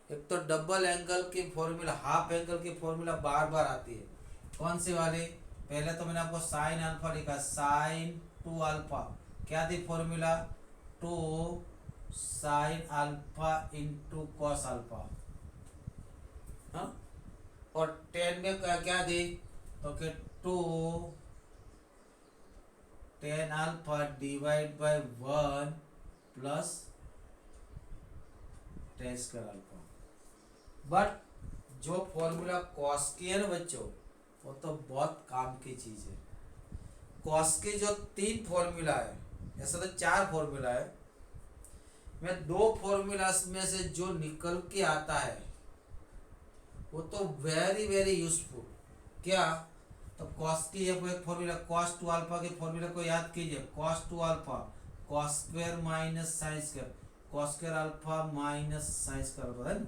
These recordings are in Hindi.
एक तो डबल एंगल की फॉर्मूला, हाफ एंगल की फॉर्मूला बार बार आती है। कौन सी वाली? पहले तो मैंने आपको साइन अल्फा लिखा, साइन टू अल्फा, क्या थी फॉर्मूला? Two sine alpha into cos alpha. हाँ, और टेन में क्या क्या थी? तो कि two tan alpha divide by one plus tan square alpha. But जो फॉर्मूला कॉस की है ना बच्चों, वो तो बहुत काम की चीज है। कॉस के जो तीन फॉर्मूला है, ऐसा तो चार फॉर्मूला है, मैं दो फॉर्मूला में से जो निकल के आता है वो तो वेरी वेरी यूजफुल। क्या? तो कॉस की एक फॉर्मूला, कॉस टू अल्फा के फॉर्मूला को याद कीजिए, cos two alpha cos square minus sign square, cos square alpha minus sign square alpha है ना?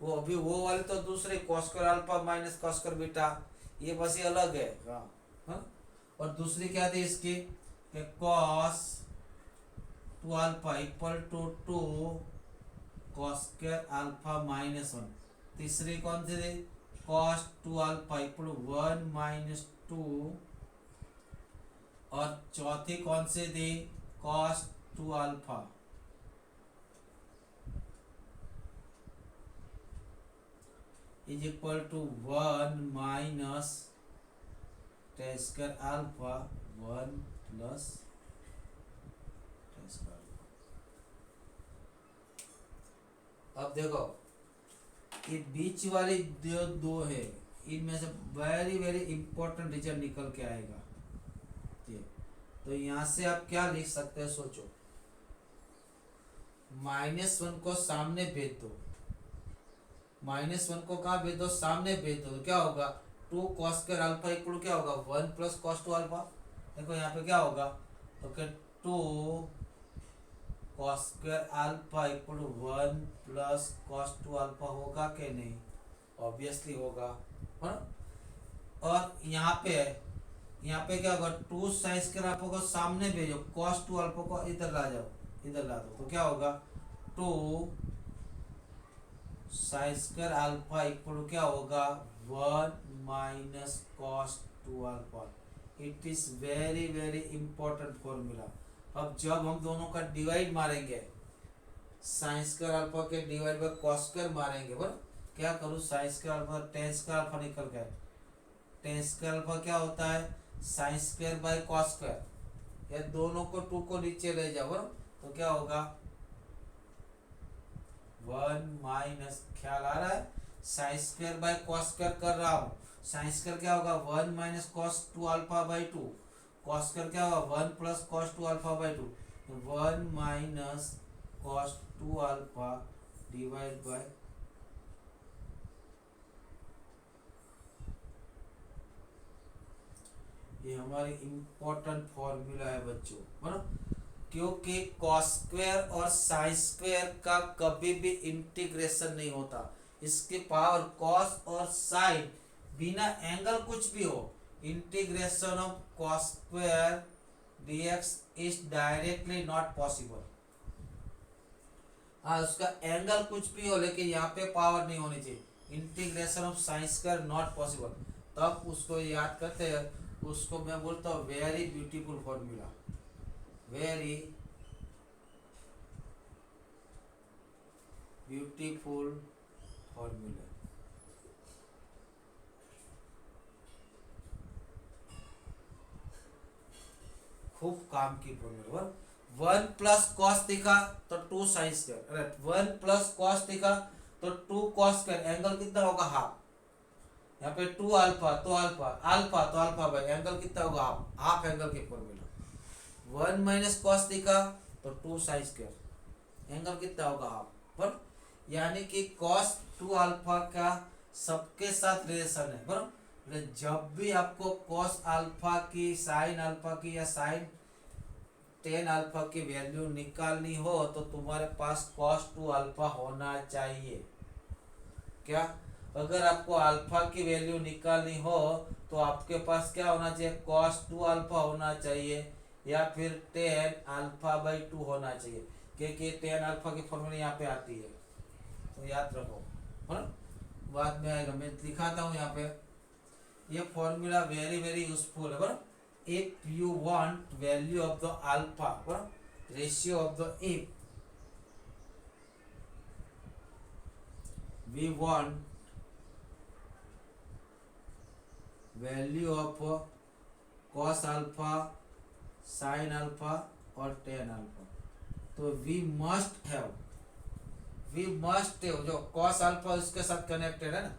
वो अभी वो वाले तो दूसरे cos square alpha minus cos square beta, ये बस ये अलग है। हाँ हाँ। और दूसरी क्या थी इसकी कि cos two alpha equal to two cos square alpha minus one. तीसरी कौन सी थी? Cos two alpha equal one minus two. और चौथी कौन सी थी? Cos two alpha is equal to one minus tan square alpha one plus tan square. अब देखो, ये बीच वाली जो दो है, इनमें से वेरी वेरी इंपॉर्टेंट रिजल्ट निकल के आएगा ये। तो यहां से आप क्या लिख सकते हैं, सोचो। माइनस वन को सामने भेज दो, माइनस वन को कहा भेज दो? सामने भेज दो, तो क्या होगा? Two cos square alpha equal क्या होगा? One plus cos two alpha. देखो यहाँ पे क्या होगा, तो क्या two cos square alpha equal one plus cos two alpha होगा कि नहीं? ऑब्वियसली होगा, है ना? और यहाँ पे क्या होगा? टू साइन स्क्वायर अल्फा को सामने भेजो, कॉस टू अल्फा को इधर ला जाओ, इधर ला दो, तो क्या होगा? Two sine square alpha equal क्या होगा? One minus cos two alpha. It is very very important formula. अब जब हम दोनों का डिवाइड मारेंगे, साइन स्क्वायर अल्फा के डिवाइड बाय कॉस स्क्वायर मारेंगे, बराबर? क्या करूँ? Sine square alpha tan square alpha निकल गया, टेन स्क्वायर अल्फा क्या होता है? Sine square by cos square. या दोनों को टू को नीचे ले जाओ, बराबर? तो क्या होगा? वन माइनस, ख्याल आ रहा है? Sine square by cos square कर रहा हूँ, साइन स्क्वायर क्या होगा? One minus cos two alpha by two, cos square क्या होगा? One plus cos two alpha by to, one minus cos two alpha divide bye. ये हमारी इंपॉर्टेंट फॉर्मूला है बच्चों, बराबर? क्योंकि कॉस स्क्वायर और साइन स्क्वायर का कभी भी इंटीग्रेशन नहीं होता। इसके पावर कॉस और साइन, बिना एंगल कुछ भी हो, integration of cos square dx is directly not possible. हाँ, उसका एंगल कुछ भी हो, लेकिन यहाँ पे पावर नहीं होनी चाहिए। Integration of sine square not possible. तब उसको याद करते हैं, उसको मैं बोलता हूँ very beautiful formula, very beautiful formula. खूब काम की फॉर्मूला। वन प्लस कॉस दिखा तो टू साइन स्क्वायर, अरे वन प्लस कॉस दिखा तो टू कॉस स्क्वायर, एंगल कितना होगा? हाफ। यहाँ पे टू अल्फा तो अल्फा, अल्फा तो अल्फा बाई, एंगल कितना होगा? हाफ, हाफ एंगल की फॉर्मूला। वन माइनस कॉस दिखा तो टू साइन स्क्वायर, एंगल कितना होगा? हाफ। पर यानी कि कॉस टू अल्फा का सबके साथ रिलेशन है, बराबर? जब भी आपको कॉस अल्फा की, साइन अल्फा की या साइन टेन अल्फा की वैल्यू निकालनी हो तो तुम्हारे पास कॉस टू अल्फा होना चाहिए। क्या? अगर आपको अल्फा की वैल्यू निकालनी हो तो आपके पास क्या होना चाहिए? कॉस टू अल्फा होना चाहिए, या फिर टेन अल्फा बाई टू होना चाहिए, क्योंकि टेन अल्फा की फॉर्मूला यहाँ पे आती है। तो याद रखो, है ना, बाद में आएगा। मैं दिखाता हूँ यहाँ पे, ये फॉर्मूला वेरी वेरी यूजफुल है, बराबर। If you want value of the alpha, बराबर, ratio of the, if we want value of cos alpha, sine alpha और टेन अल्फा, तो वी मस्ट हैव जो कॉस अल्फा उसके साथ कनेक्टेड है ना,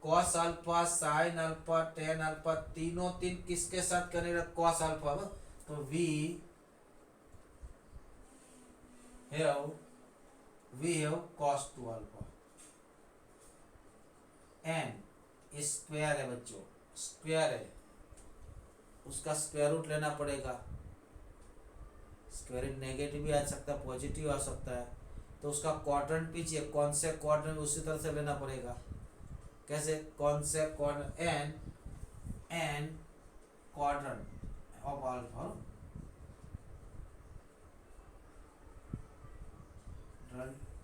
cos alpha, sine alpha, tan alpha, तीनों तीन किसके साथ कनेक्टेड, कॉस अल्फा, तो we have cos two alpha and square है बच्चों, स्क्वायर है, उसका स्क्वायर रूट लेना पड़ेगा। स्क्वायर नेगेटिव भी आ सकता है, पॉजिटिव आ सकता है, तो उसका क्वाड्रेंट भी चाहिए, कौन से क्वाड्रेंट उसी तरह से लेना पड़ेगा। कैसे, कौन से quadrant, n quadrant of alpha,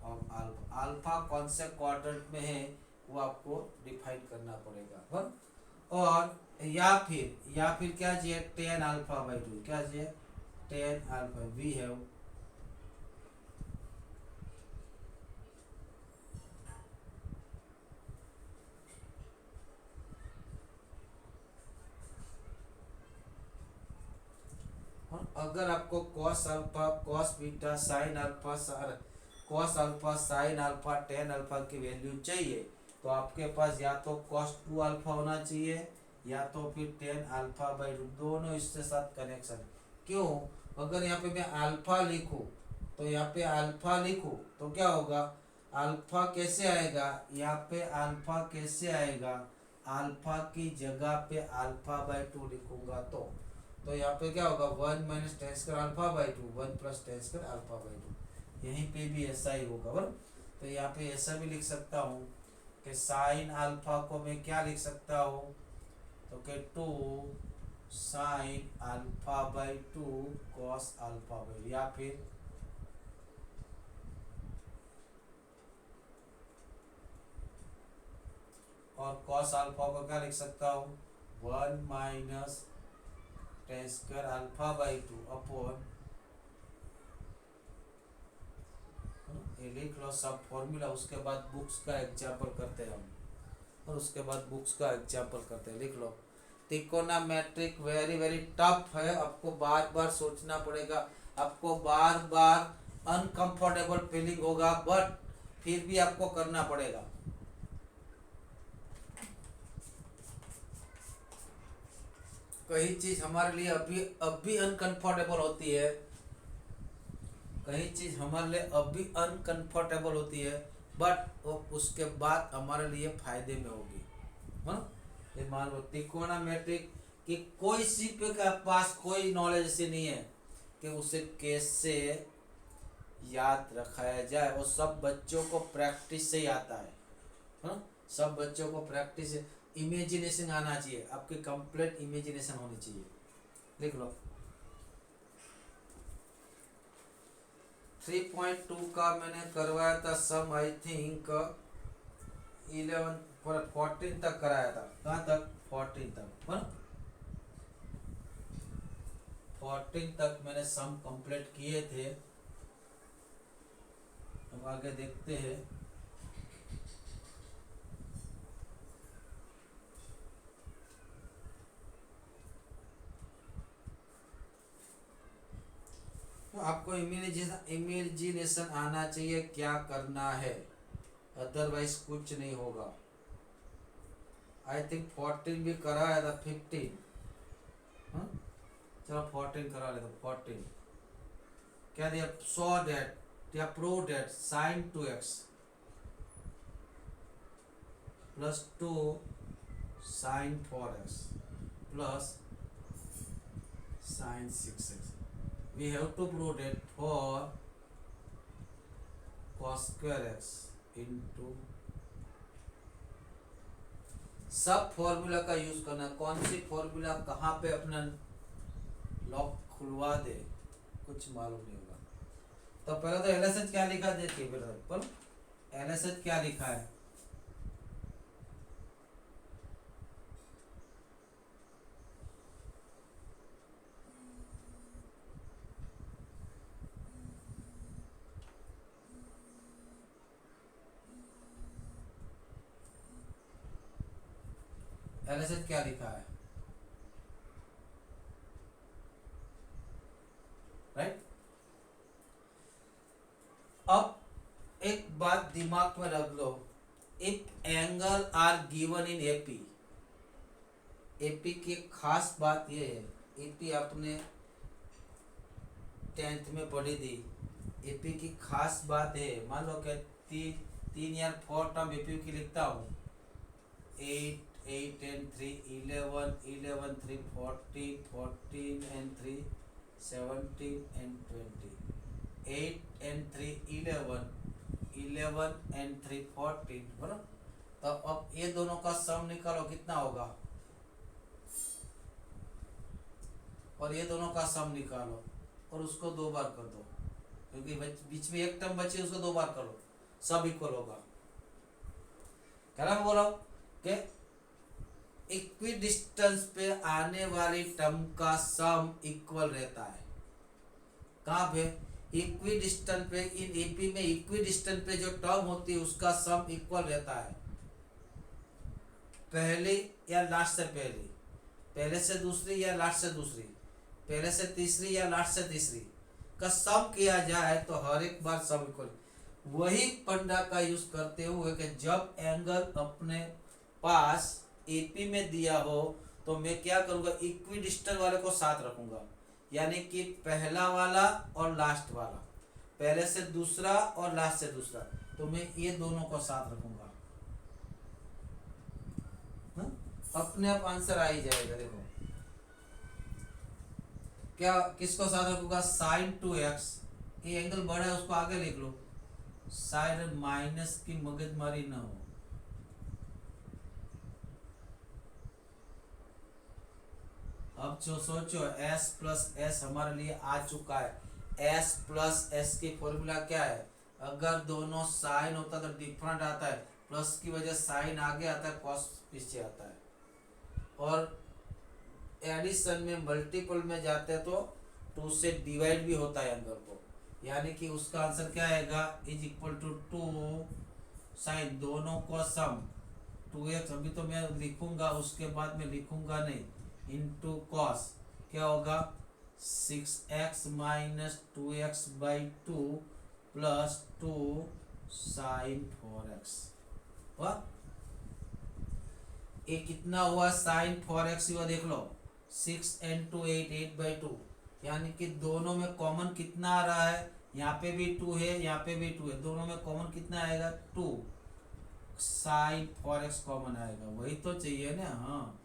of alpha, alpha कौन से क्वाड्रेंट में है वो आपको डिफाइन करना पड़ेगा। और या फिर क्या चाहिए, टेन अल्फा बाई टू, क्या चाहिए, टेन अल्फा, वी हैव अगर आपको cos alpha, cos beta, sine alpha, cos alpha, sine alpha, tan alpha की वैल्यू चाहिए, तो आपके पास या तो कॉस टू अल्फा होना चाहिए या तो फिर टेन अल्फा बाई टू, दोनों इसके साथ कनेक्शन। क्यों, अगर यहाँ पे मैं अल्फा लिखूँ तो यहाँ पे अल्फा लिखूँ तो क्या होगा, अल्फा कैसे आएगा, यहाँ पे अल्फा कैसे आएगा, अल्फा की जगह पे अल्फा बाई टू लिखूंगा तो यहाँ पे क्या होगा, one minus tan square alpha by to, one plus tan square alpha by to, यहीं पे भी ऐसा ही होगा, बराबर। तो यहाँ पे ऐसा भी लिख सकता हूँ कि साइन अल्फा को मैं क्या लिख सकता हूँ, तो कि two sine alpha by two cos alpha by, या फिर और कॉस अल्फा को क्या लिख सकता हूँ, one minus tan square alpha by two upon, ये लिख लो सब फॉर्मूला। उसके बाद बुक्स का एग्जाम्पल करते हैं हम, और उसके बाद बुक्स का एग्जाम्पल करते हैं, लिख लो। त्रिकोणमितिक वेरी वेरी टफ है, आपको बार बार सोचना पड़ेगा, आपको बार बार अनकंफर्टेबल फीलिंग होगा, बट फिर भी आपको करना पड़ेगा। कई चीज हमारे लिए अभी अनकंफर्टेबल होती है, कई चीज हमारे लिए अभी अनकंफर्टेबल होती है, बट वो उसके बाद हमारे लिए फायदे में होगी, है ना। ये मान लो त्रिकोणमितिक कि कोई सी के पास कोई नॉलेज ऐसी नहीं है कि उसे कैसे याद रखाया जाए, वो सब बच्चों को प्रैक्टिस से ही आता है, हाँ, सब बच्चों को प्रैक्टिस से, इमेजिनेशन आना चाहिए, आपकी कंप्लीट इमेजिनेशन होनी चाहिए। लिख लो 3.2 का मैंने करवाया था सम, आई थिंक 14 तक कराया था, कहाँ तक, 14 तक, है ना, 14 तक मैंने सम कंप्लीट किए थे। अब आगे देखते हैं। तो आपको इमेजिनेशन आना चाहिए क्या करना है, अदरवाइज कुछ नहीं होगा। आई थिंक 14 भी कराया था, 15, हाँ चलो 14 करा लेते, 14 क्या दिया, सो दैट या प्रूव दैट साइन 2x प्लस 2 साइन 4x प्लस sine 6x, we have to prove that for cos square x into, सब फॉर्मूला का यूज करना, कौन सी फॉर्मूला कहाँ पे अपना लॉक खुलवा दे कुछ मालूम नहीं होगा। तो पहले तो एलएसएच क्या लिखा देखिए, पर LHS क्या लिखा है? LHS क्या लिखा है? राइट। अब एक बात दिमाग में रख लो, if angle are given in AP, AP की खास बात यह है, एपी आपने 10th में पढ़ी थी। एपी की खास बात है, मान लो कि तीन या 4 टर्म एपी की लिखता हूँ, 8 8 and 3 11 11 3 14 14 and 3 17 and 20, 8 and 3 11 11 and 3 14, बराबर। तो अब ये दोनों का सम निकालो, कितना होगा, और ये दोनों का सम निकालो और उसको 2 बार कर दो, क्योंकि बीच में एक टर्म बची, उसको 2 बार करो, सब इक्वल होगा। क्या मैं बोल रहा हूँ कि इक्वी डिस्टेंस पे आने वाली टर्म का सम इक्वल रहता है। कहाँ पे? इक्वी डिस्टेंस पे। इन एपी में इक्वी डिस्टेंस पे जो टर्म होती है उसका सम इक्वल रहता है, पहले या लास्ट से पहली, पहले से दूसरी या लास्ट से दूसरी, पहले से तीसरी या लास्ट से तीसरी का सम किया जाए तो हर एक बार सम इक्वल। वही फंडा का यूज करते हुए कि जब एंगल अपने पास एपी में दिया हो तो मैं क्या करूंगा, इक्वी डिस्टेंस वाले को साथ रखूंगा, यानी कि पहला वाला और लास्ट वाला, पहले से दूसरा और लास्ट से दूसरा, तो मैं ये दोनों को साथ रखूंगा। अपने आप आंसर आ ही जाएगा। देखो क्या, किसको साथ रखूंगा, साइन 2x, ये एंगल बड़ा है उसको आगे लिख लो, साइन माइनस की मगजमारी ना हो। अब जो सोचो s प्लस एस हमारे लिए आ चुका है, s प्लस एस की फॉर्मूला क्या है, अगर दोनों साइन होता तो डिफरेंट आता है, प्लस की वजह साइन आगे आता है, कॉस पीछे आता है, और एडिशन में मल्टीपल में जाते हैं तो 2 से डिवाइड भी होता है एंगल को, यानी कि उसका आंसर क्या आएगा, इज इक्वल टू 2 साइन दोनों को सम 2x, अभी तो मैं लिखूंगा उसके बाद में लिखूंगा नहीं, इंटू कॉस, क्या होगा 6x minus 2x by 2 plus 2 sine 4x। ये कितना हुआ, साइन 4x हुआ, देख लो 6 and 2 8, 8/2, यानी कि दोनों में कॉमन कितना आ रहा है, यहाँ पे भी 2 है, यहाँ पे भी 2 है, दोनों में कॉमन कितना आएगा 2, साइन 4x कॉमन आएगा, वही तो चाहिए ना। हाँ,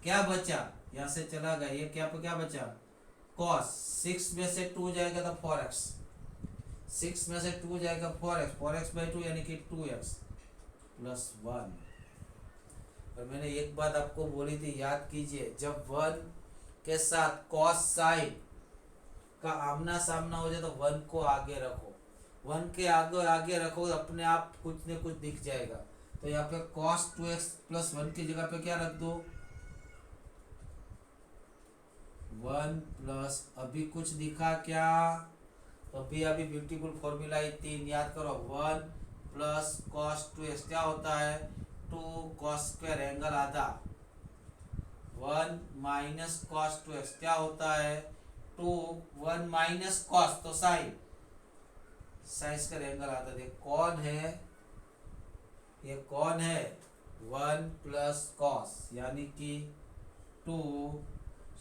क्या बचा, यहाँ से चला गया, ये क्या पे क्या बचा, cos, 6 में से 2 जाएगा तो 4x, 6 में से 2 जाएगा 4x, 4x/2 यानी कि 2x प्लस 1। और मैंने एक बात आपको बोली थी, याद कीजिए, जब 1 के साथ cos साइन का आमना सामना हो जाए तो 1 को आगे रखो, 1 के आगे आगे रखो, अपने आप कुछ न कुछ दिख जाएगा। तो यहाँ पे cos 2x प्लस 1 की जगह पे क्या रख दो, 1 प्लस, अभी कुछ दिखा क्या, तो अभी ब्यूटीफुल फॉर्मूला 3 याद करो, 1 प्लस cos 2x क्या होता है, 2 cos स्क्वायर एंगल आधा, 1 माइनस cos 2x क्या होता है, 2 1 माइनस cos तो साइन, साइन स्क्वायर एंगल आधा। ये कौन है, ये कौन है, 1 प्लस cos यानी कि 2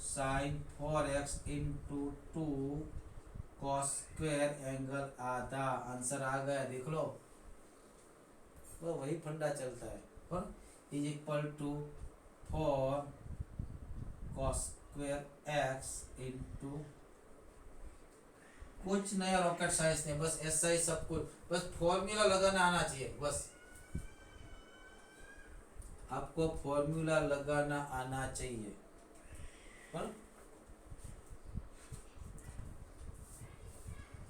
sine 4x into 2 cos square angle आधा, आंसर आ गया, देख लो। तो वही फंडा चलता है, और is equal to 4 cos square x into, कुछ नया रॉकेट साइंस नहीं, बस ऐसा ही सब कुछ, बस फॉर्मूला लगाना आना चाहिए, बस आपको फॉर्मूला लगाना आना चाहिए।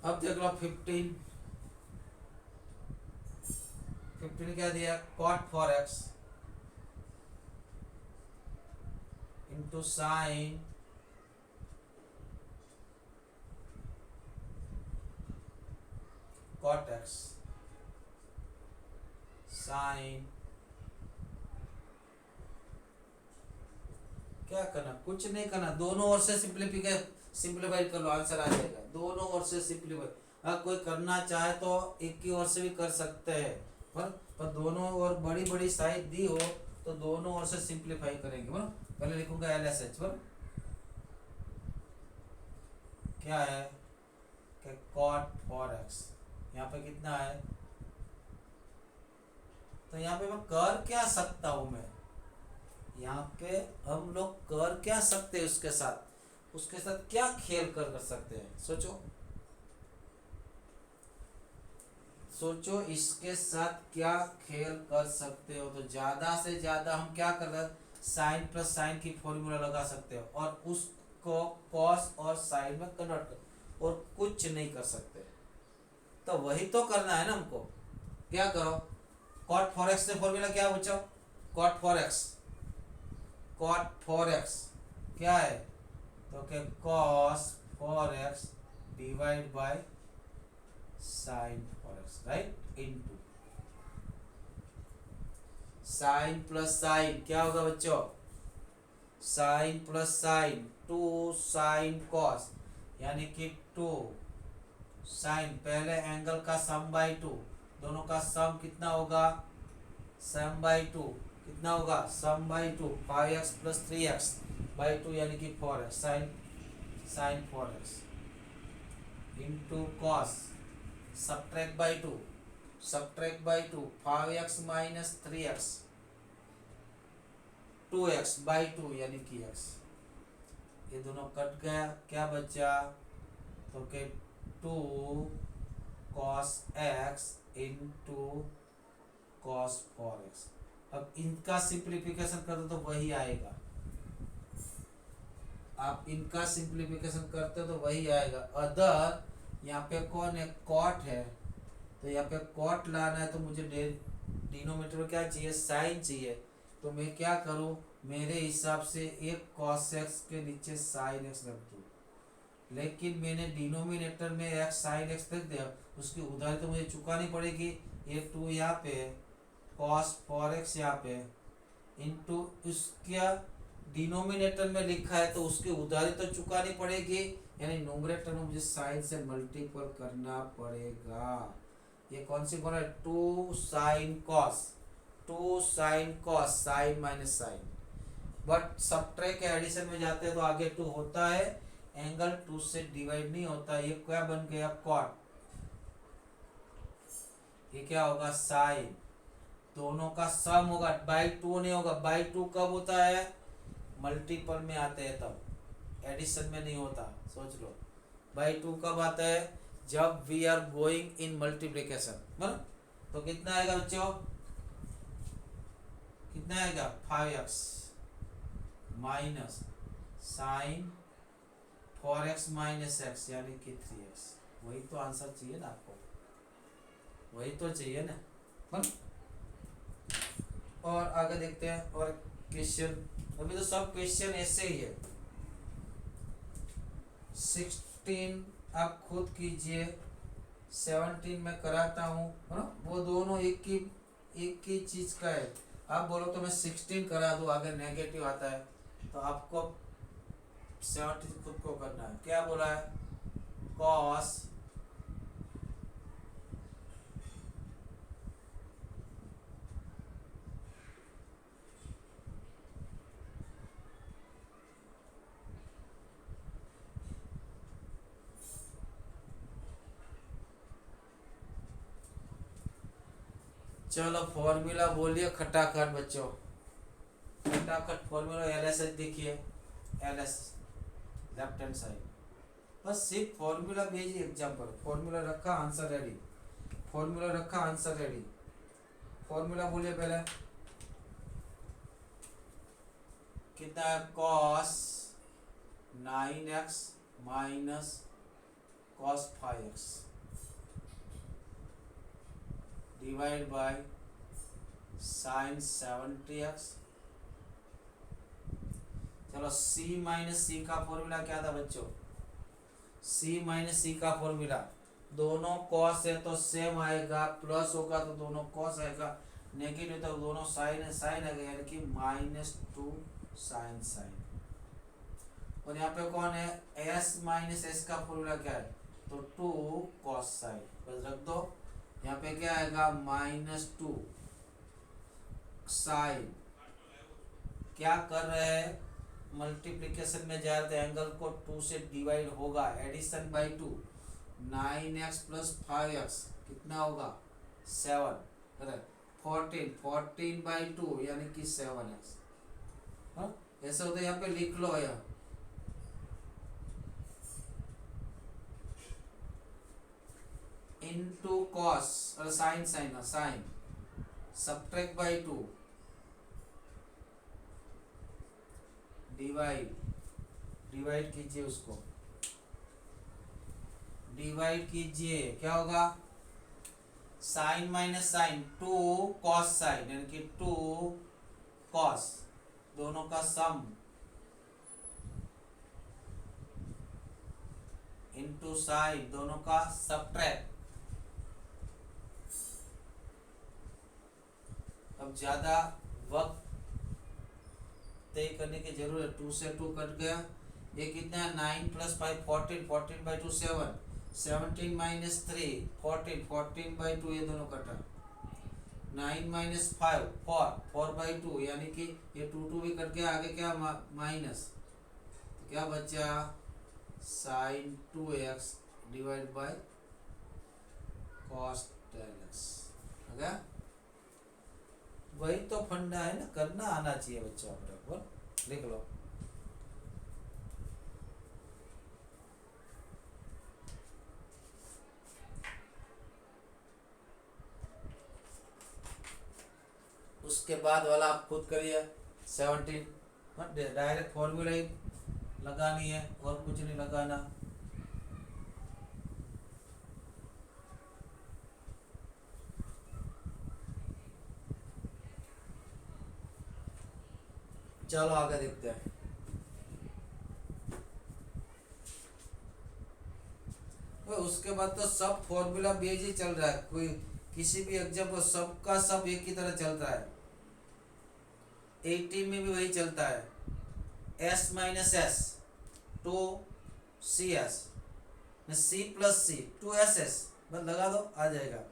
अब देख लो 15, 15 क्या दिया, cot 4x into sine cot x sine, क्या करना, कुछ नहीं करना, दोनों ओर से सिंप्लीफाई कर लो, आंसर आ जाएगा। दोनों ओर से सिंप्लीफाई, अगर कोई करना चाहे तो एक की ओर से भी कर सकते हैं, पर दोनों ओर बड़ी बड़ी साइड दी हो तो दोनों ओर से सिंप्लीफाई करेंगे। बोलो पहले लिखूंगा एल एस एच, बोलो क्या है कि cot 4x, यहाँ पे कितना है, तो यहाँ पे मैं कर क्या सकता हूँ, मैं यहाँ पे हम लोग कर क्या सकते हैं, उसके साथ क्या खेल कर सकते हैं, सोचो सोचो इसके साथ क्या खेल कर सकते हो। तो ज्यादा से ज्यादा हम क्या कर रहे हैं, साइन प्लस साइन की फॉर्मूला लगा सकते हो और उसको कॉस और साइन में कन्वर्ट कर, और कुछ नहीं कर सकते। तो वही तो करना है ना हमको, क्या करो, cot 4x से फॉर्मूला क्या बचाओ, cot 4x क्या है, तो क्या cos 4x divide by sine 4x, right, into sine plus sine क्या होगा बच्चों, sine plus sine 2 sine cos, यानी कि 2 साइन, पहले एंगल का सम बाई 2, दोनों का सम कितना होगा, सम बाई 2 कितना होगा, सम by 2 5x plus 3x by 2 यानी कि 4x, sine 4x into cos subtract by 2 5x minus 3x 2x by 2 यानी कि x, ये दोनों कट गया, क्या बचा, तो के 2 cos x into cos 4x। अब इनका सिंप्लीफिकेशन कर दो तो वही आएगा, आप इनका सिंप्लीफिकेशन करते हो तो वही आएगा। अदर यहाँ पे कौन है, कॉट है, तो यहाँ पे कॉट लाना है तो मुझे डिनोमिनेटर में क्या चाहिए, साइन चाहिए। तो मैं क्या करूँ, मेरे हिसाब से एक cos x के नीचे sin x रख दूँ, लेकिन मैंने डिनोमिनेटर में x sin x रख दिया, उसकी उधारी तो मुझे चुकानी पड़ेगी। ये 2 यहाँ पे, cos 4x यहाँ पे, इंटू उसका डिनोमिनेटर में लिखा है तो उसकी उधारी तो चुकानी पड़ेगी, यानी न्यूमरेटर में मुझे साइन से मल्टीपल करना पड़ेगा। ये कौन सी बोला, 2 sine cos sine minus sine, but subtract addition में जाते हैं तो आगे 2 होता है, एंगल 2 से डिवाइड नहीं होता, ये क्या बन गया, कॉट, ये क्या होगा, साइन, दोनों का सम होगा, बाई 2 नहीं होगा, बाई 2 कब होता है, मल्टीपल में आते हैं तब, एडिशन में नहीं होता, सोच लो। बाई 2 कब आता है, जब we are going in multiplication, तो कितना आएगा बच्चों, कितना आएगा, 5x minus sign 4x minus x यानी कि 3x। वही तो आंसर चाहिए ना आपको, वही तो चाहिए ना, और आगे देखते हैं और क्वेश्चन, अभी तो सब क्वेश्चन ऐसे ही है। 16 आप खुद कीजिए, 17 में कराता हूँ, है ना, वो दोनों एक ही चीज का है। आप बोलो तो मैं 16 करा दूँ, आगे नेगेटिव आता है, तो आपको 17 खुद को करना है। क्या बोला है, कॉस चलो फॉर्मूला बोलिए खटाखट बच्चों, फटाफट फॉर्मूला एल एस देखिए, L S left hand side, बस सिर्फ फॉर्मूला भेजिए एग्जाम पर, फॉर्मूला रखा आंसर रेडी, फॉर्मूला रखा आंसर रेडी, फॉर्मूला बोलिए पहले, कितना है, cos 9x minus cos 5x divide by sign 70x। चलो c माइनस सी का फॉर्मूला क्या था बच्चों? c माइनस सी का फॉर्मूला, दोनों कॉस है तो सेम आएगा, प्लस होगा तो दोनों कॉस आएगा, नेगेटिव तो दोनों साइन है, साइन आएगा, यानी कि -2 साइन साइन। और यहाँ पे कौन है? s माइनस एस का फॉर्मूला क्या है? तो 2 कॉस साइन, बस रख दो। यहाँ पे क्या आएगा? -2 साइन। क्या कर रहे हैं? मल्टीप्लिकेशन में जा रहे थे, एंगल को 2 से डिवाइड होगा, addition by 2, 9x plus 5x कितना होगा? 7। 14 बाई 2 यानी कि 7x। हाँ, ऐसे होता है। यहाँ पे लिख लो, यहाँ इनटू कॉस और sine sine sine subtract by 2 divide कीजिए, उसको डिवाइड कीजिए, क्या होगा? Sine minus sine 2 cos sine, यानी कि 2 कॉस, दोनों का सम इनटू साइन, दोनों का सब्ट्रैक्ट। अब ज्यादा वक्त तय करने की जरूरत है। 2 से 2 कट गया, ये कितना है? 9 प्लस 5 14, 14 बाई 2 7, 17 माइनस 3 14, 14 बाई 2 ये दोनों कटा, 9 माइनस 5 4, 4 बाई 2 यानी कि ये 2 भी कट गया, आगे क्या? माइनस, तो क्या बचा? Sine 2x divide by cos 10x। हो गया? वही तो फंडा है ना, करना आना चाहिए बच्चों अपने को। लिख लो। उसके बाद वाला आप खुद करिए। 17 डायरेक्ट फॉर्मूला ही लगानी है, और कुछ नहीं लगाना। चलो आगे देखते हैं। तो उसके बाद तो सब फॉर्मूला बेस ही चल रहा है, कोई किसी भी एग्जाम को सबका सब एक ही तरह चल रहा है। 18 में भी वही चलता है, s minus S 2cs c plus C 2ss, बस लगा दो, आ जाएगा।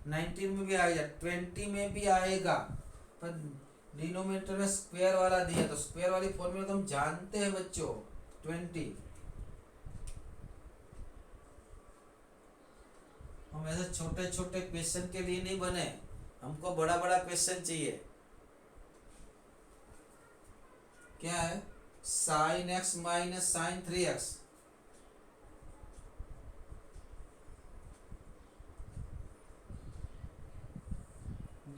19 में भी आएगा, 20 में भी आएगा, पर डिनोमिनेटर में स्क्वायर वाला दिया, तो स्क्वायर वाली फॉर्मूला तो हम जानते हैं बच्चों। 20 हम ऐसे छोटे छोटे क्वेश्चन के लिए नहीं बने, हमको बड़ा बड़ा क्वेश्चन चाहिए। क्या है? Sine x minus sine 3x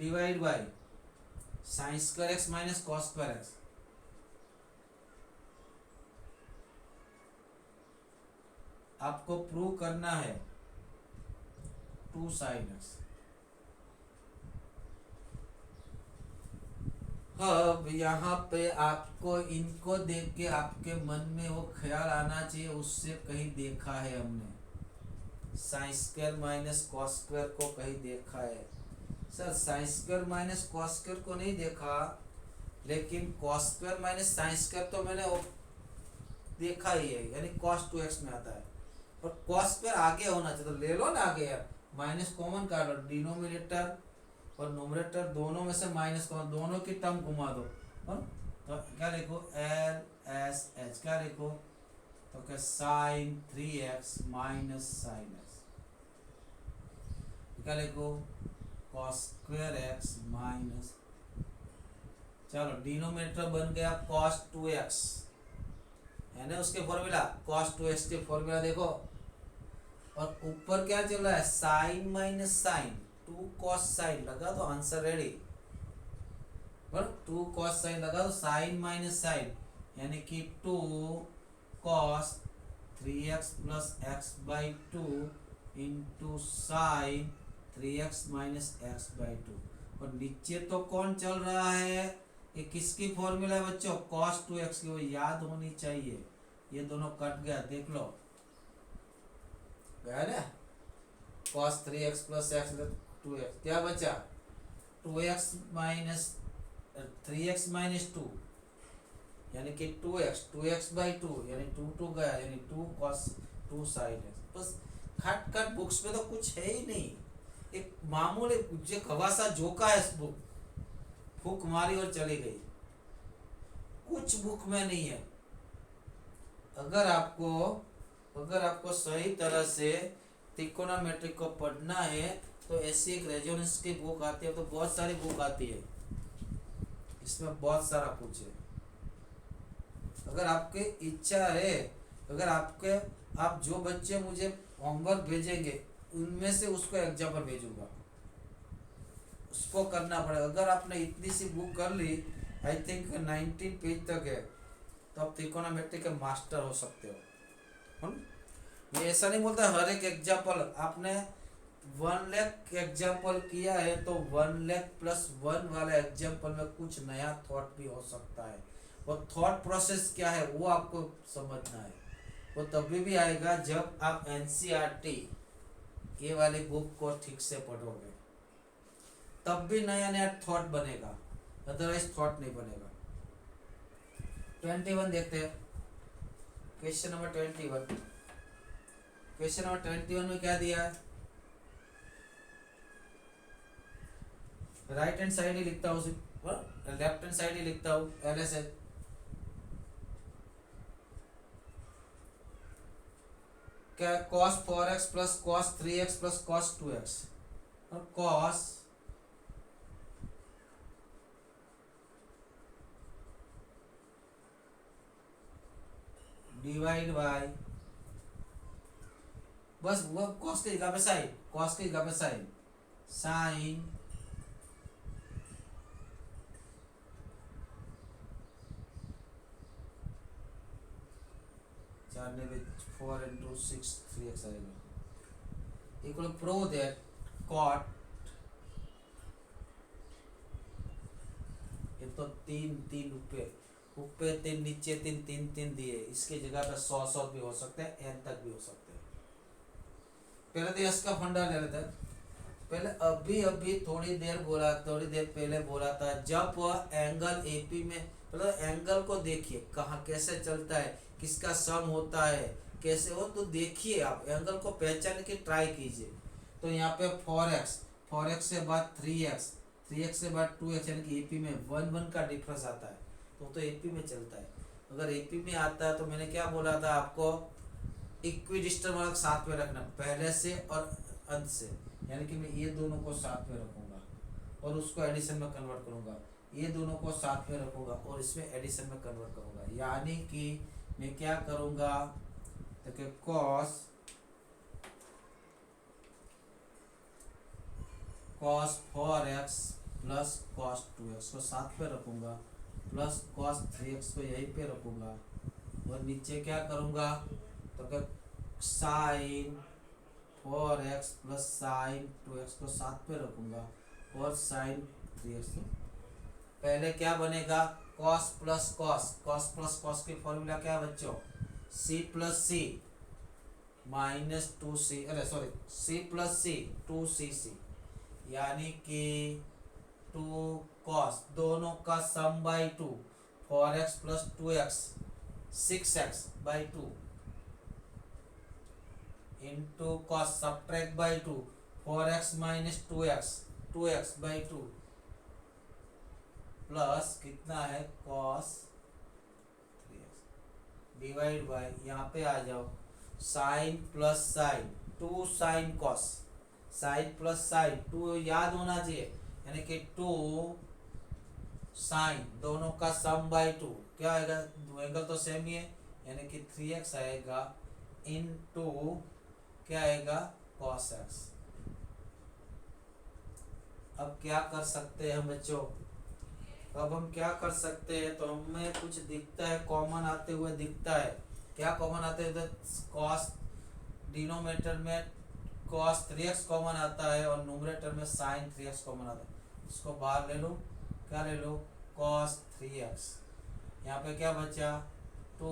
divide by sine square x minus cos square x। आपको प्रूव करना है 2 साइन x। अब यहाँ पे आपको इनको देख के आपके मन में वो ख्याल आना चाहिए, उससे कहीं देखा है हमने, sign square minus cos square को कहीं देखा है? Sir sign square minus cos square को नहीं देखा, लेकिन cos square minus sine square तो मैंने वो देखा ही है, यानी cos 2x में आता है। और cos स्क्वायर आगे होना चाहिए, तो ले लो ना आगे यार, माइनस कॉमन काट लो, डिनोमिनेटर और नोमिनेटर दोनों में से माइनस कॉमन, दोनों की टर्म घुमा दो, और तो क्या लिखो? LSH क्या लिखो? तो क्या? Sign 3x minus sign x, क्या लिखो? cos स्क्वायर x माइनस, चलो डिनोमिनेटर बन गया cos 2x, है ना उसके फॉर्मूला, cos 2x के फॉर्मूला देखो। और ऊपर क्या चल रहा है? Sine minus sine 2 cos sine, लगा दो, आंसर रेडी। पर 2 cos साइन लगा दो, साइन माइनस साइन यानी कि 2 cos 3x plus x by 2 into sine 3x minus x by 2। और नीचे तो कौन चल रहा है, ये किसकी फॉर्मूला है बच्चों, cos 2x की, वो याद होनी चाहिए। ये दोनों कट गया, देख लो गया ना, cos 3x plus x 2x, क्या बचा 2x माइनस 3x माइनस 2 यानी कि 2x बाई 2 यानी 2 गया, यानी 2 cos 2 साइन है। बस खट खट बुक्स में तो कुछ है ही नहीं, एक मामूली जो खवासा जोका है इस बुक, फूक मारी और चली गई, कुछ बुक में नहीं है। अगर आपको सही तरह से त्रिकोणोमेट्री को पढ़ना है तो ऐसी एक रेजोनेंस की बुक आती है, तो बहुत सारी बुक आती है, इसमें बहुत सारा कुछ है। अगर आपकी इच्छा है, अगर आप जो बच्चे मुझे होमवर्क भेजेंगे उनमें से उसको एग्जाम्पल भेजूंगा, उसको करना पड़ेगा। अगर आपने इतनी सी बुक कर ली, आई थिंक 19 पेज तक है, तो आप त्रिकोणोमेट्री के मास्टर हो सकते हो। मैं ऐसा नहीं बोलता हर एक एग्जाम्पल आपने 1 लाख एग्जाम्पल किया है तो 1 लाख प्लस 1 वाला एग्जाम्पल में कुछ नया थॉट भी हो सकता है। वो थॉट प्रोसेस क्या है वो आपको समझना है, वो तभी भी आएगा जब आप एनसीईआरटी ये वाली बुक को ठीक से पढ़ोगे, तब भी नया नया थॉट बनेगा, अदरवाइज थॉट नहीं बनेगा। 21 देखते हैं, क्वेश्चन नंबर 21। क्वेश्चन नंबर 21 में क्या दिया है, राइट हैंड साइड ही लिखता हूँ, लेफ्ट हैंड साइड ही लिखता हूँ, LSH क्या, cos 4x plus cos 3x plus cos 2x और cos डिवाइड बाय, बस वो cos की जगह पे साइन, cos की जगह पे साइन, साइन 4 into 6 3x आएगा, इक्वल प्रूव दैट cot, ये तो तीन ऊपर 3 नीचे 3 दिए, इसके जगह पे 100 भी हो सकते हैं, n तक भी हो सकते हैं। पहले तो इसका फंडा ले लेते हैं। पहले अभी थोड़ी देर पहले बोला था, जब एंगल एपी में, मतलब एंगल को देखिए कहाँ कैसे चलता है, किसका सम होता है, कैसे हो, तो देखिए आप एंगल को पहचानने की ट्राई कीजिए। तो यहाँ पे 4x से बाद 3x से बाद 2x, यानी कि एपी में 1 का डिफरेंस आता है, तो एपी में चलता है। अगर एपी में आता है तो मैंने क्या बोला था आपको, इक्विडिस्टेंस मार्क साथ में रखना, पहले से और अंत से, यानी कि मैं ये दोनों को साथ में रखूंगा और उसको एडिशन में कन्वर्ट करूंगा, ये दोनों को साथ में रखूंगा और इसमें एडिशन में कन्वर्ट करूंगा, यानी कि मैं क्या करूंगा, देखिए cos 4x plus cos 2x को साथ में रखूंगा, प्लस cos 3x को यहीं पे रखूंगा, और नीचे क्या करूंगा, तो साइन 4x प्लस साइन 2x को साथ में रखूंगा और साइन 3x। पहले क्या बनेगा, cos प्लस cos की फॉर्मूला क्या है बच्चों, c plus c minus 2c, अरे sorry c plus c 2cc, यानी कि 2 cos दोनों का sum by 2, 4x plus 2x 6x by 2 into cos subtract by 2, 4x minus 2x by 2 plus कितना है cos 3x डिवाइड बाई, यहाँ पे आ जाओ, sine plus sine 2 sine cos, sine plus sine 2 याद होना चाहिए, यानी कि 2 साइन दोनों का सम बाई 2, क्या आएगा, एंगल तो सेम ही है, यानी कि 3x आएगा इनटू क्या आएगा cos x। अब क्या कर सकते हैं बच्चों, अब हम क्या कर सकते हैं, तो हमें कुछ दिखता है कॉमन आते हुए दिखता है, क्या कॉमन आते हुए, cos डिनोमिनेटर में cos 3x कॉमन आता है और न्यूमरेटर में sin 3x कॉमन आता है, इसको बाहर ले लो, क्या ले लो, cos 3x। यहाँ पे क्या बचा, 2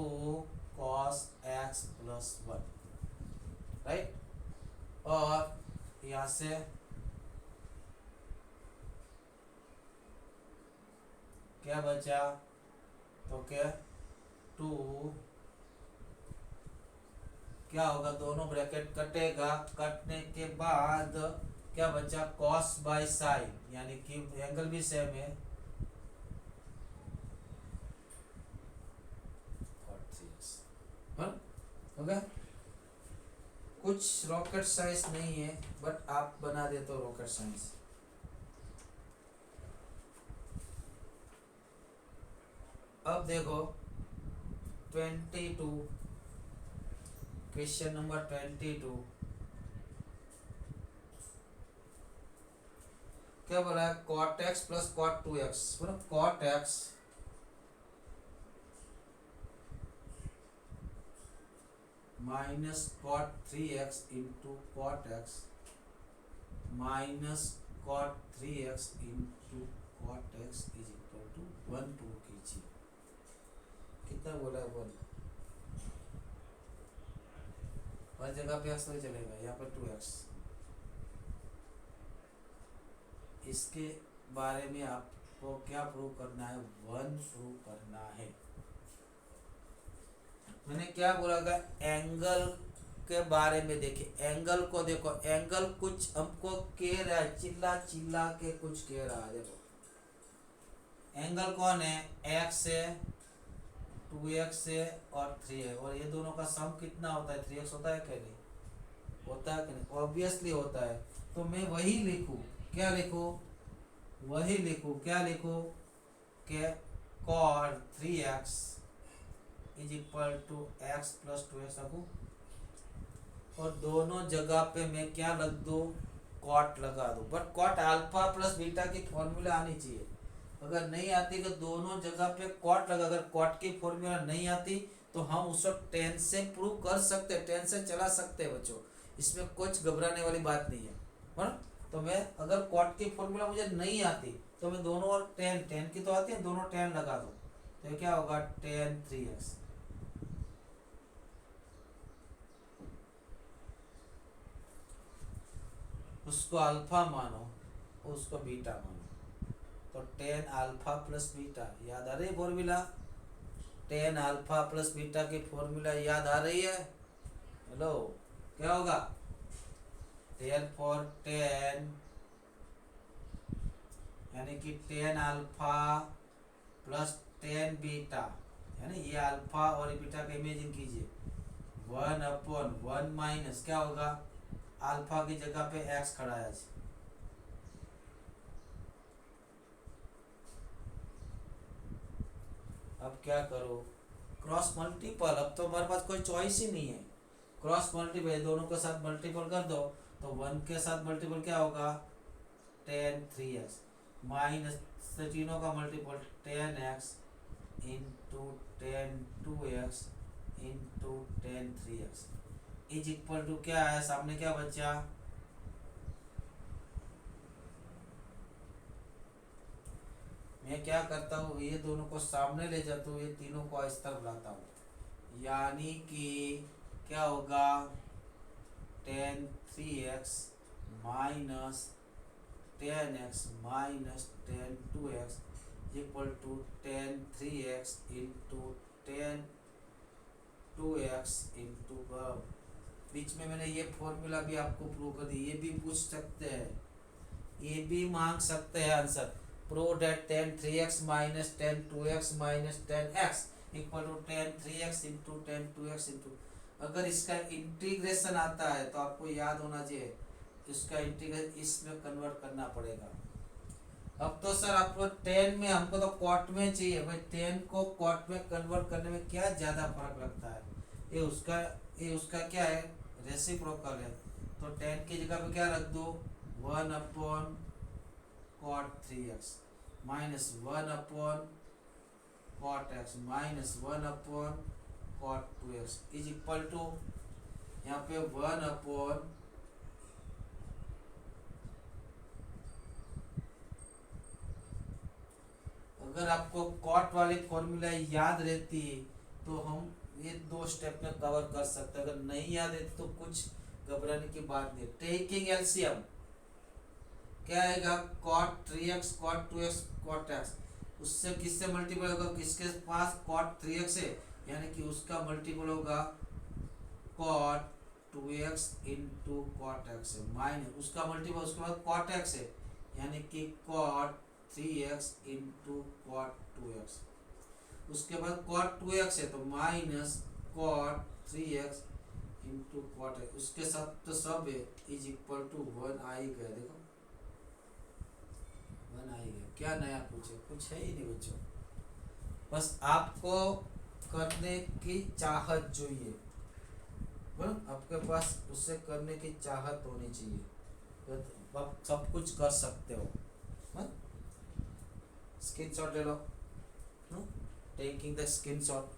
cos x प्लस 1, राइट। और यहाँ से क्या बचा, तो क्या 2, क्या होगा, दोनों ब्रैकेट कटेगा, कटने के बाद क्या बचा, cos बाय साइन, यानी कि एंगल भी सेम है, हो गया। कुछ रॉकेट साइंस नहीं है, बट आप बना देते हो रॉकेट साइंस। अब देखो 22, क्वेश्चन नंबर 22, क्या बोला है, cot x plus cot 2x, बोलो cot x minus cot 3x into cot x minus cot 3x into cot x is equal to 1 2 कीजिए। कितना बोला है, 1, हर जगह पे x नहीं चलेगा, यहाँ पर 2x। इसके बारे में आपको क्या प्रूव करना है, 1 प्रूव करना है। मैंने क्या बोला था, एंगल के बारे में देखिए, एंगल को देखो, एंगल कुछ हमको कह रहा है, चिल्ला चिल्ला के कुछ कह रहा है। देखो एंगल कौन है, x है, 2x है और 3 है, और ये दोनों का सम कितना होता है, 3x होता है क्या, नहीं होता है कि नहीं, ऑब्वियसली होता है। तो मैं वही लिखूं, क्या लिखूं, वही लिखूं, क्या लिखूं, कि cot 3x is equal to x plus 2x रखूं, और दोनों जगह पे मैं क्या लग दूं, कॉट लगा दूं। But cot alpha plus beta की फॉर्मूला आनी चाहिए, अगर नहीं आती तो दोनों जगह पे कॉट लगा, अगर कॉट की फॉर्मूला नहीं आती तो हम उसको 10 से प्रूव कर सकते, 10 से चला सकते हैं बच्चों, इसमें कुछ घबराने वाली बात नहीं है। तो मैं अगर कॉट की फॉर्मूला मुझे नहीं आती तो मैं दोनों और 10 की तो आती है, दोनों 10 लगा दूं, तो क्या होगा, 10 3x। उसको अल्फा मानो, उसको बीटा मानो, तो 10 अल्फा प्लस बीटा, याद आ रही है फॉर्मूला, 10 अल्फा प्लस बीटा की फॉर्मूला याद आ रही है, हेलो, क्या होगा, 10 फॉर 10 यानी कि 10 अल्फा प्लस 10 बीटा, यानी ये अल्फा और बीटा का इमेजिन कीजिए, 1/1 माइनस क्या होगा, अल्फा की जगह पे x खड़ा है। अब क्या करो, क्रॉस मल्टीपल, अब तो हमारे पास कोई चॉइस ही नहीं है, क्रॉस मल्टीपल, दोनों के साथ मल्टीपल कर दो, तो 1 के साथ मल्टीपल क्या होगा, 10 3x माइनस तीनों का multiple 10x into 10 2x into 10 3x is equal to क्या है, सामने क्या बचा, मैं क्या करता हूँ, ये दोनों को सामने ले जाता हूँ, ये तीनों को इस तरफ लाता हूँ, यानी कि क्या होगा, 10 3x minus 10x minus 10 2x equal to 10 3x into 10 2x into, बीच में मैंने ये फॉर्मूला भी आपको प्रूव कर दी, ये भी पूछ सकते हैं, ये भी मांग सकते हैं answer, prove that 10 3x minus 10 2x minus 10x equal to 10 3x into 10 2x into, अगर इसका इंटीग्रेशन आता है तो आपको याद होना चाहिए, इसका इंटीग्रेशन इसमें कन्वर्ट करना पड़ेगा। अब तो सर आपको 10 में, हमको तो कॉट में चाहिए भाई, 10 को कॉट में कन्वर्ट करने में क्या ज़्यादा फर्क लगता है, ये उसका क्या है, रेसिप्रोकल है, तो 10 की जगह पे क्या रख दो, 1/cot 3x minus 1/cot x minus 1/cot 2x is equal to, यहाँ पे 1/, अगर आपको कॉट वाली फॉर्मूला याद रहती तो हम ये 2 स्टेप में कवर कर सकते, अगर नहीं याद है तो कुछ घबराने की बात नहीं। टेकिंग एलसीएम क्या आएगा, cot 3x cot 2x cot x, उससे किससे मल्टीपल होगा, किसके पास cot 3x है यानी कि उसका मल्टीपल होगा cot 2x into cot x है, माइनस उसका मल्टीपल उसके बाद cot x है यानी कि cot 3x into cot 2x, उसके बाद cot 2x है तो minus cot 3x into cot x, उसके साथ तो सब है इज इक्वल टू 1 आ ही गया। देखो 1 आ ही गया, क्या नया पूछे, कुछ है ही नहीं बच्चों, बस आपको करने की चाहत चाहिए, आपके पास उससे करने की चाहत होनी चाहिए तो आप सब कुछ कर सकते हो। स्क्रीनशॉट ले लो, टेकिंग द स्क्रीनशॉट।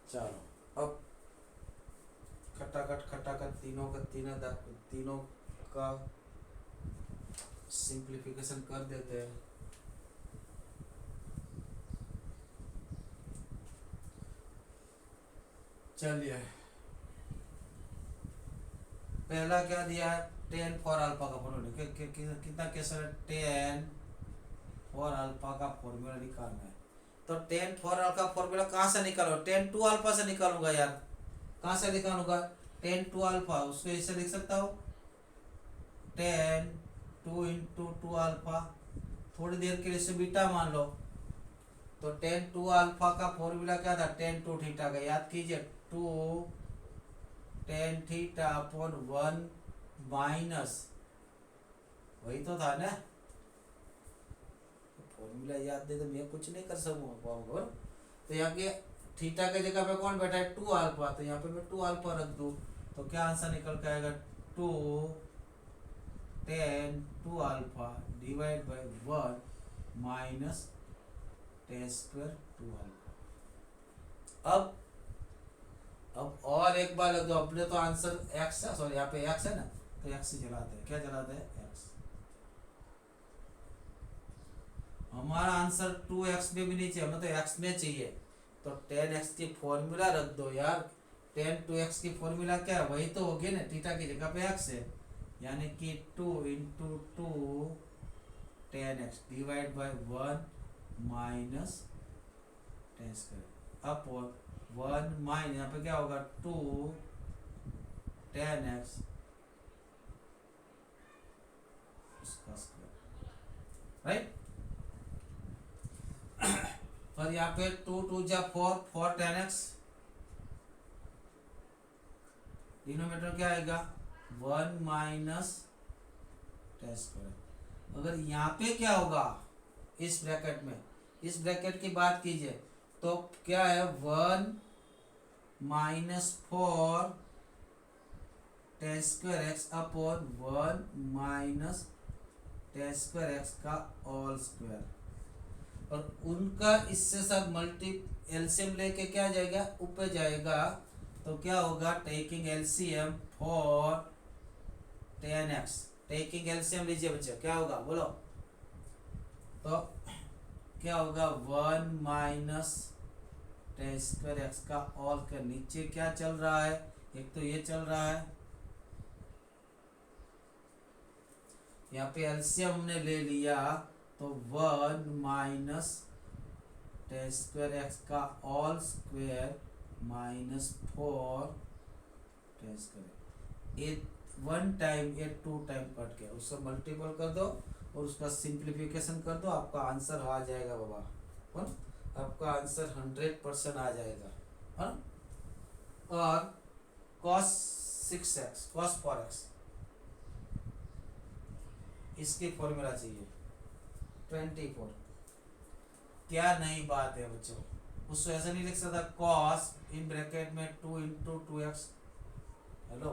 चलो अब खटाखट तीनों का सिंप्लीफिकेशन कर देते हैं। चलिए पहला क्या दिया है, 10 फॉर अल्फा का फॉर्मूला कितना कैसे 10 फॉर अल्फा का फॉर्मूला निकालना है, तो 10 फॉर अल्फा फॉर्मूला कहाँ से निकालो, 10 टू अल्फा से निकालूंगा यार, कहाँ से निकालूंगा 10 टू अल्फा, उसको ऐसे लिख सकता हूँ 10 2 इंटू 2 अल्फा, थोड़ी देर के लिए इसे बीटा मान लो, तो 10 टू अल्फा का फॉर्मूला क्या था 10 टू थीटा का, याद कीजिए 2 tan थीटा अपॉन 1 माइनस, वही तो था ना, फॉर्मूला याद दे तो मैं कुछ नहीं कर सकूंगा। तो यहाँ के थीटा के जगह पे कौन बैठा है 2 अल्फा, तो यहाँ पे मैं 2 अल्फा रख दूँ तो क्या आंसर निकल के आएगा 2 tan 2 alpha divide bye 1 minus tan square 2 alpha. अब और एक बार लग दो, अपने तो आंसर x है, सॉरी यहाँ पे x है ना, तो x से चलाते हैं, क्या चलाते हैं x, हमारा आंसर 2x में भी नहीं चाहिए, हमें तो x में चाहिए, तो 10x की फॉर्मूला रख दो यार, 10 2x की फॉर्मूला क्या है, वही तो होगी ना, थीटा की जगह पे x है यानी कि 2 into 2 10x divide by 1 minus 10 square upon 1 minus यहाँ पे क्या होगा 2 10x उसका स्क्वायर, राइट। और यहाँ पे 2 2 जा 4 4 10x, डिनोमिनेटर क्या आएगा 1 माइनस 10 स्क्वायर। अगर यहाँ पे क्या होगा इस ब्रैकेट में, इस ब्रैकेट की बात कीजिए तो क्या है 1 minus 4 10 square x upon 1 minus 10 square x का ऑल स्क्वायर, और उनका इससे साथ मल्टी एलसीएम लेके क्या जाएगा ऊपर जाएगा, तो क्या होगा taking LCM for 10x, taking LCM लीजिए बच्चे, क्या होगा बोलो, तो क्या होगा 1 माइनस 10 स्क्वायर एक्स का ऑल का, नीचे क्या चल रहा है, एक तो ये चल रहा है, यहाँ पे एलसीएम हमने ले लिया तो 1 माइनस 10 स्क्वायर एक्स का ऑल स्क्वायर माइनस 4 10 स्क्वायर, ये 1 टाइम ये 2 टाइम कट गया, उससे मल्टीपल कर दो और उसका सिंप्लीफिकेशन कर दो, आपका आंसर आ जाएगा बाबा, और आपका आंसर 100% आ जाएगा, है। और cos 6x cos 4x इसकी फॉर्मूला चाहिए 24, क्या नई बात है बच्चों, उसको ऐसा नहीं लिख सकता cos इन ब्रैकेट में 2 into 2x, hello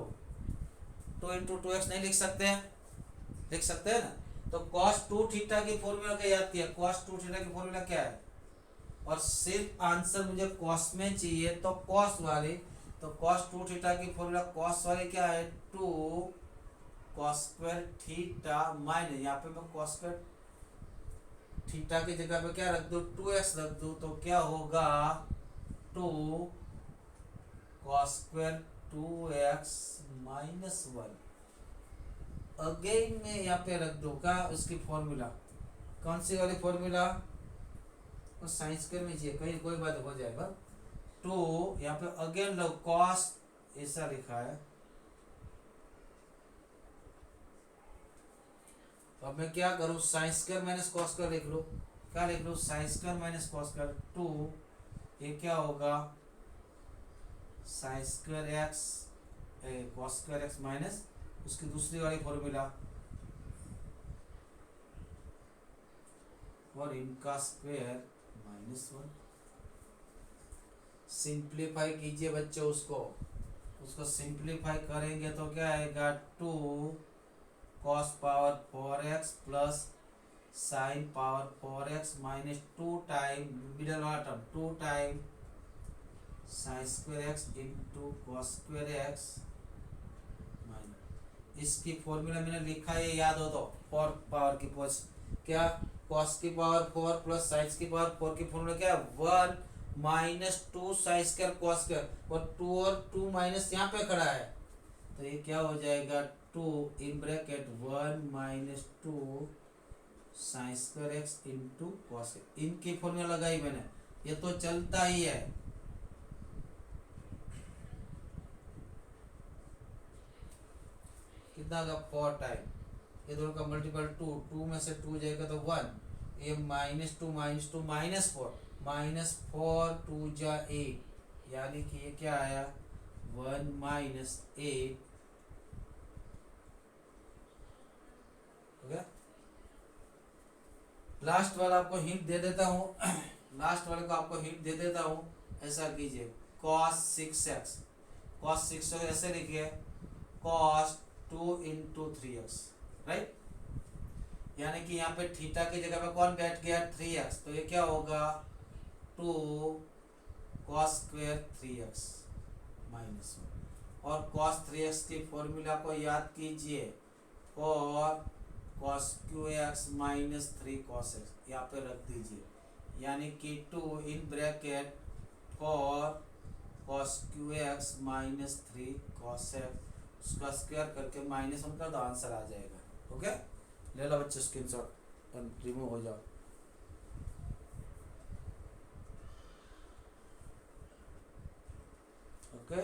into two x नहीं लिख सकते हैं? लिख सकते हैं ना। तो कॉस टू थीटा की फॉर्मूला क्या याद किया? कॉस टू थीटा की फॉर्मूला क्या है? और सिर्फ आंसर मुझे कॉस में चाहिए तो कॉस वाली, तो कॉस टू थीटा की फॉर्मूला कॉस वाली क्या है? Two cos square theta minus, यहाँ पे मैं कॉस स्क्वायर थीटा की जगह पे क्या रख दूं? टू एक्स रख दूं, तो क्या होगा? Two cos square two x minus one. Again मैं यहाँ पे रख दूं क्या उसकी फॉर्मूला? कौन सी वाली फॉर्मूला? और साइंस के में चाहिए, कहीं कोई बात हो जाएगा। टू यहाँ पे अगेन लो कॉस, ऐसा लिखा है। तो अब मैं क्या करूँ? Sine square minus cos square लिख लूँ। क्या लिख लूँ? Sine square minus cos square two, ये क्या होगा? Sine square x cos square x minus उसकी दूसरी वाली फॉर्मूला और इनका स्क्वायर माइनस वन। सिंप्लीफाई कीजिए बच्चों, उसको सिंप्लीफाई करेंगे तो क्या आएगा? Two cos power four x plus sine power four x minus two time middle वाला term two time sine square x into cos square x minus. इसकी फॉर्मूला मैंने लिखा है, याद हो तो फोर पावर की पोस्ट क्या? कॉस की पावर फोर प्लस साइन की पावर फोर की फॉर्मूला क्या है? One minus two sine square cos square, और टू माइनस यहाँ पे खड़ा है, तो ये क्या हो जाएगा? Two in bracket one minus two sine square x into cos. इनकी फॉर्मूला लगाई मैंने, ये तो चलता ही है। कितना का? फोर टाइम, ये दोनों का मल्टीपल टू, टू में से टू जाएगा तो वन, ये minus two minus four two जा एट, यानी कि ये क्या आया? वन माइनस एट हो गया। लास्ट वाला आपको हिंट दे देता हूँ लास्ट वाले को आपको हिंट दे देता हूँ। ऐसा कीजिए cos 6x, cos 6 ऐसे लिखिए cos 2 इंटू 3x, राइट। यानी कि यहाँ पे थीटा की जगह पे कौन बैठ गया? 3x, तो ये क्या होगा? 2 cos square 3x minus one. और cos 3x की फॉर्मूला को याद कीजिए, और cos QX minus 3 cos x यहाँ पे रख दीजिए, यानी कि 2 इन ब्रैकेट और cos QX minus 3 cos x, उसका स्क्वायर करके माइनस वन का तो आंसर आ जाएगा। ओके, ले लो बच्चे स्क्रीनशॉट और रिमूव हो जाओ। ओके।